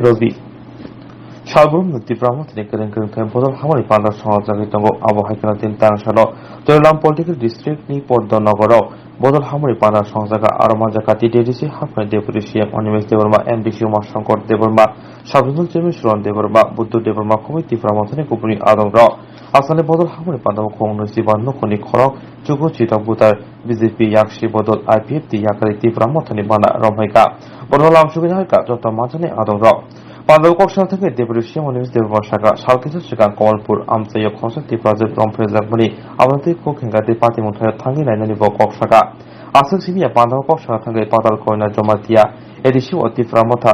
Ravi Shalbrum with the Brahmatic and Temple, Hamari Panda Songs and Tongo, Abu Hakanatin Tanshalo, Tolam Political District, Niport Donogoro, Bodol Hamari Panda Sonsaga, Aramajakati, DDC, Hapan Deputy CM, Onimus Deverma, MDC Mashankor Deverma, Shabul Jemish Deverma, Butu Deverma Committee from Montana Company Adam Raw, Asane Bodol Hamari Panda Kong Sivan Nokoni Koro, Chugo Chita Butar, BZP Yakshi Bodol IPF, the Yakariti from Montani Bana Romheka, Bodolam Shubinaka, Jota Matane Adam Raw. Pandavokshal থেকে deputy Manish দেববর্ষাকা সালকিছু সিগাং Kamalpur আমচাইয় খনসাক্তি project রমফ্রেজাকমনি আবনতি কোখেঙ্গাতে পাতিমুঠায় থাঙ্গি নাইনানি বকশাকা আসক সিমিয়া পান্দাবকশাকা থাঙ্গি পাতাল কয়না জমাতিয়া এদিশি অতিফ্রামথা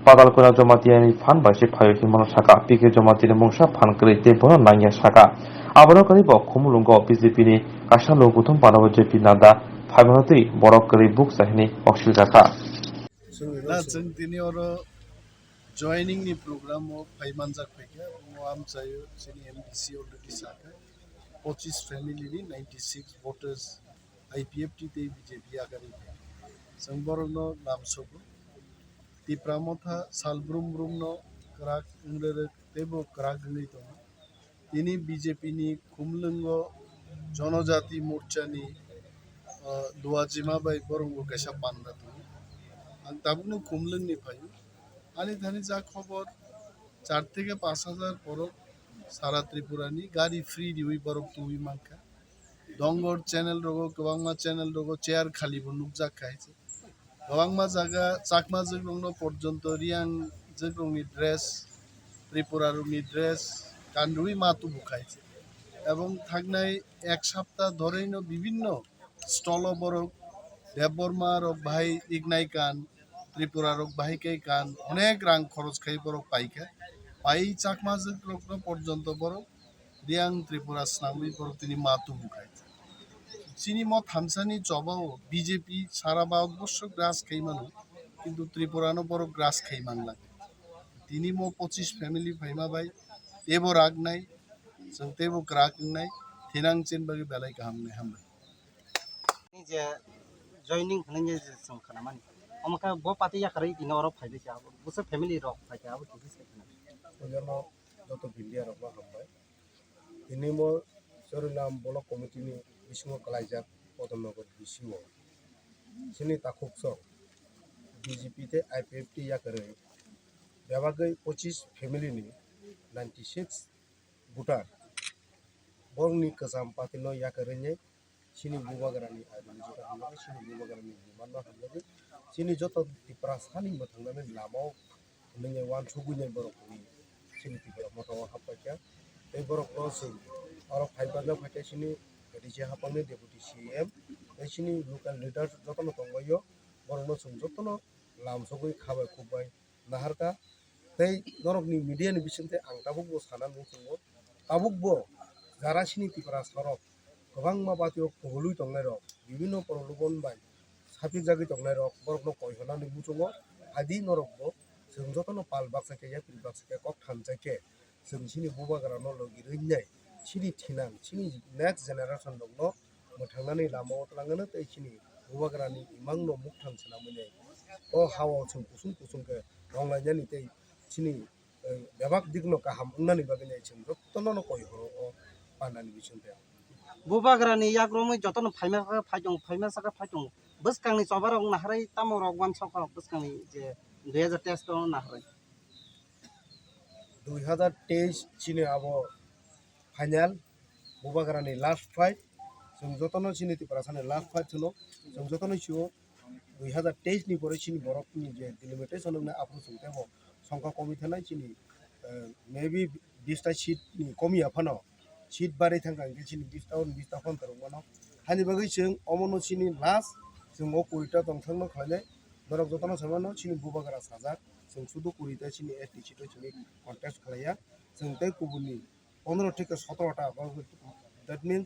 পাতাল কয়না জমাতিয়ানি fun বাইসে ফায়ো হিমন শাখা পিকে জমাতিনি মুংসা fun করিতে বন নাইয়া শাখা আবরকারি বখমুলুঙ্গ বিজেপিনি কাশালো গুথম পানাব জেপি নাদা ফাইমানতি বরককারি বুক সাহিনি অক্সিলজাকা joining the program of Paimanjak Pekya, Moam Sayo, Sini MDC already Saka, Pochis family, 96 voters, IPFT, BJP Agari, Samborono, Namsogo, the Pramotha, Salbrum Brumno, Krak, Tebo, Krak Nito, Ini BJP ni, Kumlungo, Jonojati Murchani, Duajima by Borongo Kasha Panda, and Tabunu Kumlung Nipayu. আনি ধানি যা খবর 4 থেকে 5,000 পরক সারা ত্রিপুরানি গাড়ি free দিউই পরক তুই মানকা দঙ্গর channel রগো গবাংমা channel রগো chair খালি বনুক যা খাইছে গবাংমা জায়গা চাকমা জগরং পর্যন্ত রিয়াং জগরংনি ড্রেস ত্রিপুরারনি ড্রেস কান্ডুই মাতু বুখাইছে এবং থাকনাই এক সপ্তাহ ধরেই বিভিন্ন স্টল বরক দেববর্মা রক ভাই ইগনাই কান ত্রিপুরা রোগ বাহিকাই কান অনেক রাং খরচ খাই বড় পাইকা পাই চাকমা রোগ পর্যন্ত বড় রিয়াং ত্রিপুরা স্নামি বড় তিনি মাতু বুখাই চিনি মত হামসানি জবাও বিজেপি সারা ভারতবর্ষ গ্রাস খাই মানু কিন্তু ত্রিপুরানো বড় গ্রাস খাই মানলা তিনি মো 25 ফ্যামিলি ভাইমা ভাই তেবো রাগ নাই जों तेबो ग्राक নাই থিনাং চেন বাগি বেলাই গাহাম নাই হামবাই যে জয়নিং হনে যে जों खालामानि আমাকে ব পাতি ইয়াকারই দিন অর ফাইলে যাব বসে ফ্যামিলি রক ফাইকে আবো ঠিক আছে ওজন্য যত ভিলিয়া রক হামবাই ইনিমো সরলাম ব্লক কমিটিনি বিষ্ণু কলাইজাক পদনগর বিসিও সিনি তাকুকস বিজেপি তে আইপিএফটি ইয়াকারে বেবাগৈ 25 ফ্যামিলিনি 96 ভোটার বংনি কসাম পাতিনো ইয়াকারেনে সিনি বুবাগারানি আইডি জোটা হামলাগে সিনি বুবাগারানি বিমাননো হামলাগে সিনি যত ত্রিপুরা সানি মথাंनानै লামাव नोंनि वान सुगुनि बरकनि सिनि ত্রিপুরা মথাव हाबपायखा এই বরক রসুন আর ফাইবাनो फाइटे सिनि रिजे हापांनि डेपुटी सीएम सिनि लोकल लिडार जतनो दंबायो बरनो जों जतनो लामसगै खाबाय खुबाय नाहारका तै नरकनि मिडियानि बिसिनते आं ताबुकबो सानानै जोङो ताबुकबो जारा सिनि ত্রিপুরা सरक गोबां माबातियो पहलुइ दंनाय रक বিভিন্ন प्रलोभन बाय साफिक जागि दंनाय रक बरकनो कयहनानै बुचङो आदि नरकबो जों जतनो पाल बाक्साके या पिल बाक्साके कक थानजाके जों सिनि बुबागारानो लगी रैनाय सिनि थिनां सिनि नेक्स्ट जेनारेशन दंनो मोथांनानै लामाव तलाङोनो तै सिनि बुबागारानि इमांनो मुख थांसना मोने ओ हावाव जों कुसुं कुसुंके रंलायनानि तै सिनि बेबाक दिगनो गाहाम उन्नानै बागैनाय जों जतनो कयहरो ओ पानानि बिसुनते बुबाग्रानि याग्रमै जतन फाइमा साका फाइदं बसकांनि चबारं नाहरै तामरक वान सका बसकांनि जे 2023 दं नाहरै 2023 सिनि आबो फाइनाल बुबाग्रानि लास्ट फाइट जों जतनो सिनि ত্রিপুরা साने लास्ट फाइट जों जतनो सिओ 2023 नि परे सिनि बरकनि जे डिलिमिटेशन ने आपु संथेबो संख्या कमी थानाय सिनि मेबी 20 टा सीट नि कमी आफानो सीट बारे थांगांगे सिनि 20 टा 20 टा फन तरंगानो हानि बागै जों अमनो सिनि लास्ट जों ओ कुरिटा दंथांनो खायनाय दरक जतनो समानो सिनि बुबाग्रा साजा जों सुदु कुरिटा सिनि एसटी सीट सिनि कन्टेस्ट खालाया जों तै गुबुननि 15 থেকে 17 टा दैट मीन